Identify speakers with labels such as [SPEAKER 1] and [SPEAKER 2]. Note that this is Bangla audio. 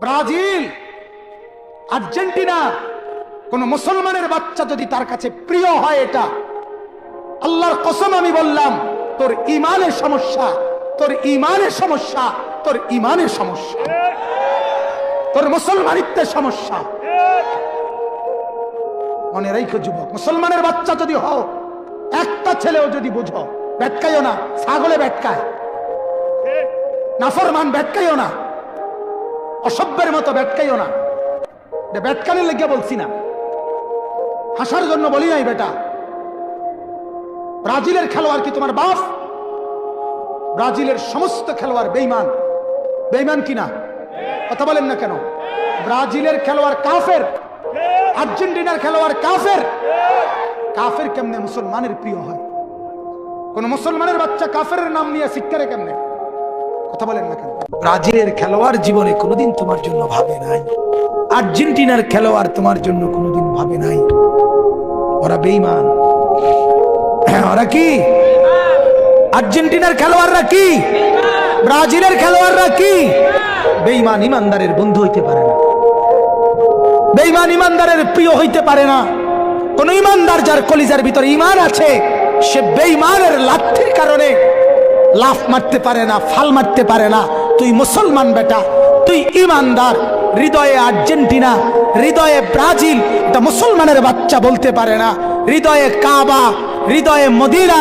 [SPEAKER 1] ব্রাজিল, আর্জেন্টিনা, কোন মুসলমানের বাচ্চা যদি তার কাছে প্রিয় হয়, এটা আল্লাহর কসম আমি বললাম, তোর ইমানের সমস্যা, তোর ইমানের সমস্যা, তোর ইমানের সমস্যা, তোর মুসলমানিত্বের সমস্যা। মনে রেখো যুবক, মুসলমানের বাচ্চা যদি হও, একটা ছেলেও যদি বুঝো, বেটকাইও না, ছাগলে বেটকায়, নাফরমান বেটকাইও না, অসভ্যের মতো বেটকাইও না। বেটকানের লেগে বলছি না, হাসার জন্য বলি নাই। বেটা, ব্রাজিলের খেলোয়াড় কি তোমার বাপ? ব্রাজিলের সমস্ত খেলোয়াড় বেঈমান। বেঈমান কিনা? কথা বলেন না কেন? ব্রাজিলের খেলোয়াড় কাফের, আর্জেন্টিনার খেলোয়াড় কাফের। কাফের কেমনে মুসলমানের প্রিয় হয়? কোন মুসলমানের বাচ্চা কাফের নাম নিয়ে শিক্ষারে কেমনে? কথা বলেন না কেন? ব্রাজিলের খেলোয়াড় জীবনে কোনোদিন তোমার জন্য ভাবে নাই, আর্জেন্টিনার খেলোয়াড় তোমার জন্য কোনোদিন ভাবে নাই। ওরা বেঈমান। ওরা কি? আর্জেন্টিনার খেলোয়াড়রা কি? ব্রাজিলের খেলোয়াড়রা কি? বেঈমান ইমানদারের বন্ধু হইতে পারে না, বেঈমান ইমানদারের প্রিয় হইতে পারে না। কোন ইমানদার যার কলিজার ভিতরে ইমান আছে, সে বেঈমানের লাঠির কারণে লাফ মারতে পারে না, ফাল মারতে পারে না। তুই মুসলমান বেটা, তুই ইমানদার। হৃদয়ে আর্জেন্টিনা, হৃদয়ে ব্রাজিল, এটা মুসলমানের বাচ্চা বলতে পারে না। হৃদয়ে কাবা, হৃদয়ে মদিনা,